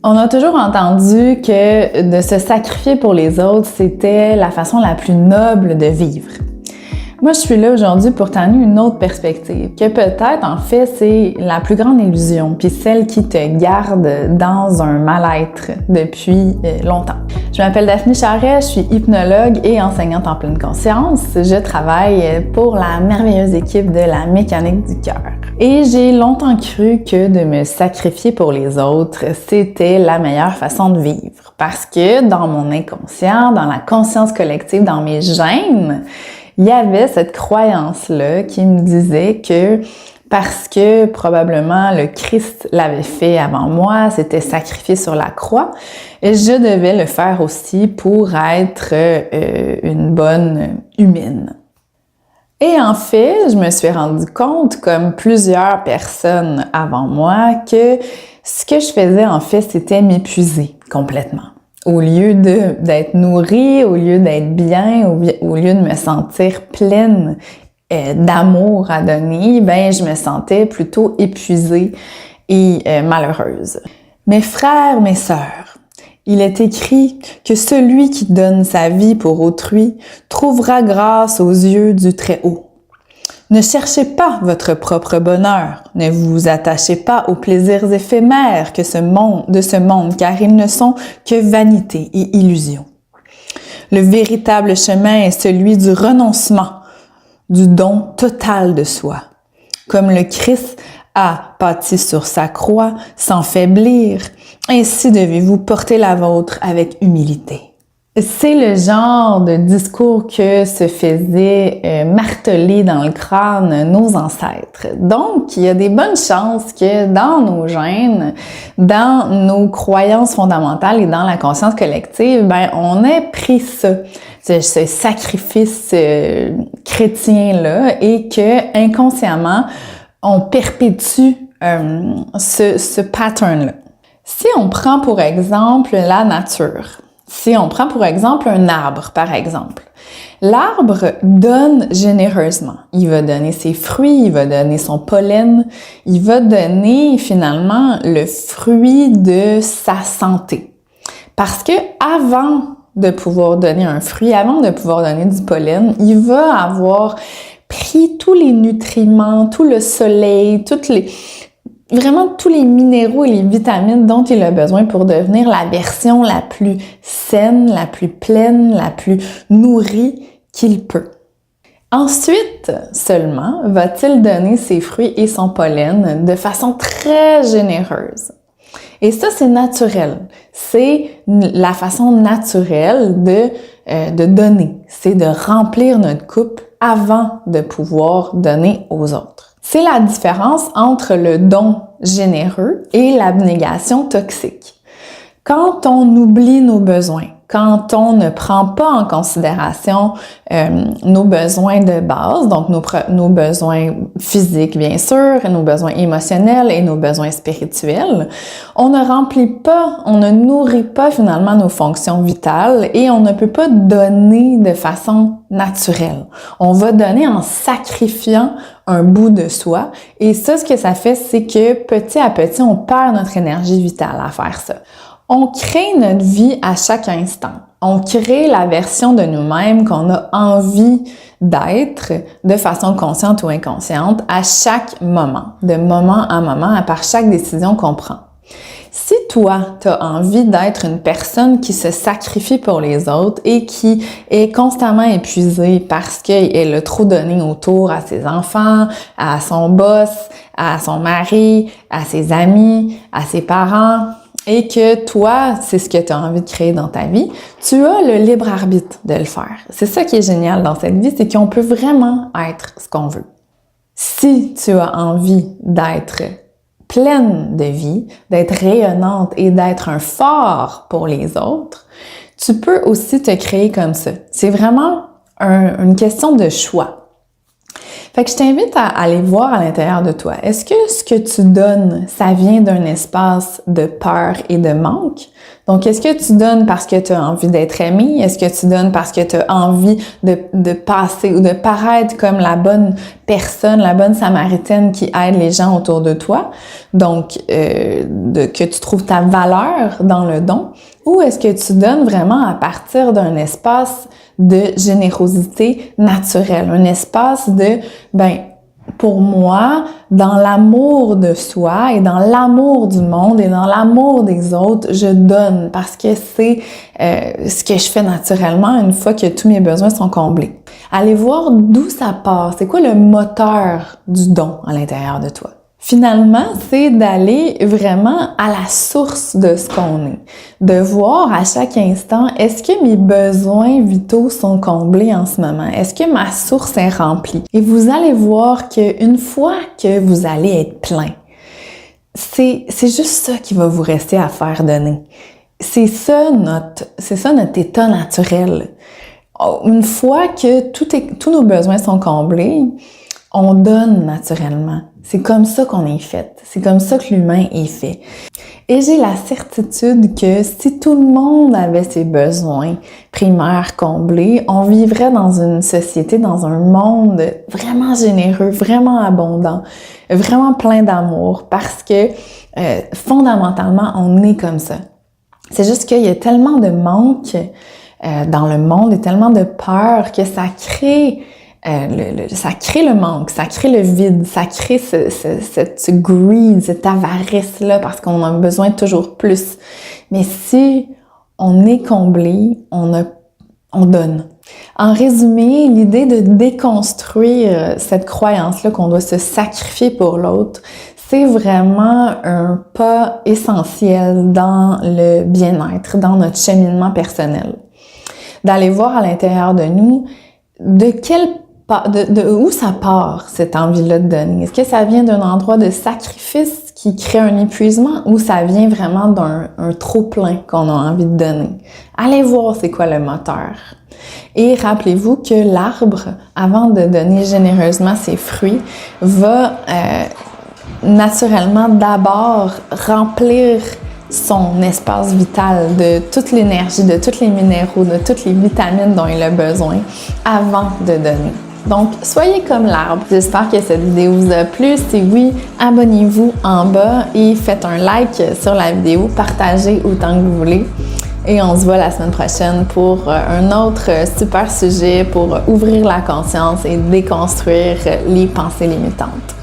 On a toujours entendu que de se sacrifier pour les autres, c'était la façon la plus noble de vivre. Moi, je suis là aujourd'hui pour t'amener une autre perspective, que peut-être, en fait, c'est la plus grande illusion, puis celle qui te garde dans un mal-être depuis longtemps. Je m'appelle Daphné Charret, je suis hypnologue et enseignante en pleine conscience. Je travaille pour la merveilleuse équipe de la mécanique du cœur. Et j'ai longtemps cru que de me sacrifier pour les autres, c'était la meilleure façon de vivre. Parce que dans mon inconscient, dans la conscience collective, dans mes gènes, il y avait cette croyance-là qui me disait que parce que probablement le Christ l'avait fait avant moi, s'était sacrifié sur la croix, et je devais le faire aussi pour être une bonne humaine. Et en fait, je me suis rendu compte, comme plusieurs personnes avant moi, que ce que je faisais en fait, c'était m'épuiser complètement. Au lieu d'être nourrie, au lieu d'être bien, au lieu de me sentir pleine d'amour à donner, ben je me sentais plutôt épuisée et malheureuse. Mes frères, mes sœurs, il est écrit que celui qui donne sa vie pour autrui trouvera grâce aux yeux du Très-Haut. Ne cherchez pas votre propre bonheur, ne vous attachez pas aux plaisirs éphémères de ce monde, car ils ne sont que vanité et illusion. Le véritable chemin est celui du renoncement, du don total de soi. Comme le Christ a pâti sur sa croix sans faiblir, ainsi devez-vous porter la vôtre avec humilité. C'est le genre de discours que se faisaient marteler dans le crâne nos ancêtres. Donc, il y a des bonnes chances que dans nos gènes, dans nos croyances fondamentales et dans la conscience collective, ben on ait pris ça, ce sacrifice chrétien-là, et que inconsciemment, on perpétue ce pattern-là. Si on prend pour exemple la nature, si on prend pour exemple un arbre, par exemple, l'arbre donne généreusement. Il va donner ses fruits, il va donner son pollen, il va donner finalement le fruit de sa santé. Parce que avant de pouvoir donner un fruit, avant de pouvoir donner du pollen, il va avoir pris tous les nutriments, tout le soleil, vraiment tous les minéraux et les vitamines dont il a besoin pour devenir la version la plus saine, la plus pleine, la plus nourrie qu'il peut. Ensuite seulement va-t-il donner ses fruits et son pollen de façon très généreuse. Et ça, c'est naturel. C'est la façon naturelle de donner. C'est de remplir notre coupe avant de pouvoir donner aux autres. C'est la différence entre le don généreux et l'abnégation toxique. Quand on oublie nos besoins, quand on ne prend pas en considération nos besoins de base, donc nos besoins physiques bien sûr, nos besoins émotionnels et nos besoins spirituels, on ne remplit pas, on ne nourrit pas finalement nos fonctions vitales et on ne peut pas donner de façon naturelle. On va donner en sacrifiant un bout de soi et ça, ce que ça fait, c'est que petit à petit, on perd notre énergie vitale à faire ça. On crée notre vie à chaque instant. On crée la version de nous-mêmes qu'on a envie d'être de façon consciente ou inconsciente à chaque moment, de moment à moment, à part chaque décision qu'on prend. Si toi, tu as envie d'être une personne qui se sacrifie pour les autres et qui est constamment épuisée parce qu'elle a trop donné autour à ses enfants, à son boss, à son mari, à ses amis, à ses parents, et que toi, c'est ce que tu as envie de créer dans ta vie, tu as le libre arbitre de le faire. C'est ça qui est génial dans cette vie, c'est qu'on peut vraiment être ce qu'on veut. Si tu as envie d'être pleine de vie, d'être rayonnante et d'être un phare pour les autres, tu peux aussi te créer comme ça. C'est vraiment une question de choix. Fait que je t'invite à aller voir à l'intérieur de toi. Est-ce que ce que tu donnes, ça vient d'un espace de peur et de manque? Donc, est-ce que tu donnes parce que tu as envie d'être aimé? Est-ce que tu donnes parce que tu as envie de passer ou de paraître comme la bonne personne, la bonne samaritaine qui aide les gens autour de toi, donc que tu trouves ta valeur dans le don, ou est-ce que tu donnes vraiment à partir d'un espace de générosité naturelle, un espace de, pour moi, dans l'amour de soi et dans l'amour du monde et dans l'amour des autres, je donne parce que c'est ce que je fais naturellement une fois que tous mes besoins sont comblés. Allez voir d'où ça part, c'est quoi le moteur du don à l'intérieur de toi. Finalement, c'est d'aller vraiment à la source de ce qu'on est, de voir à chaque instant, est-ce que mes besoins vitaux sont comblés en ce moment? Est-ce que ma source est remplie? Et vous allez voir qu'une fois que vous allez être plein, c'est juste ça qui va vous rester à faire donner. C'est ça notre état naturel. Une fois que tous nos besoins sont comblés, on donne naturellement. C'est comme ça qu'on est fait. C'est comme ça que l'humain est fait. Et j'ai la certitude que si tout le monde avait ses besoins primaires comblés, on vivrait dans une société, dans un monde vraiment généreux, vraiment abondant, vraiment plein d'amour, parce que fondamentalement, on est comme ça. C'est juste qu'il y a tellement de manque dans le monde et tellement de peur que ça crée le manque, ça crée le vide, ça crée cette greed, cette avarice-là parce qu'on a besoin de toujours plus. Mais si on est comblé, on donne. En résumé, l'idée de déconstruire cette croyance-là qu'on doit se sacrifier pour l'autre, c'est vraiment un pas essentiel dans le bien-être, dans notre cheminement personnel. D'aller voir à l'intérieur de nous de où ça part, cette envie-là de donner. Est-ce que ça vient d'un endroit de sacrifice qui crée un épuisement ou ça vient vraiment d'un trop-plein qu'on a envie de donner? Allez voir c'est quoi le moteur. Et rappelez-vous que l'arbre, avant de donner généreusement ses fruits, va naturellement d'abord remplir son espace vital de toute l'énergie, de tous les minéraux, de toutes les vitamines dont il a besoin avant de donner. Donc, soyez comme l'arbre. J'espère que cette vidéo vous a plu. Si oui, abonnez-vous en bas et faites un like sur la vidéo. Partagez autant que vous voulez. Et on se voit la semaine prochaine pour un autre super sujet pour ouvrir la conscience et déconstruire les pensées limitantes.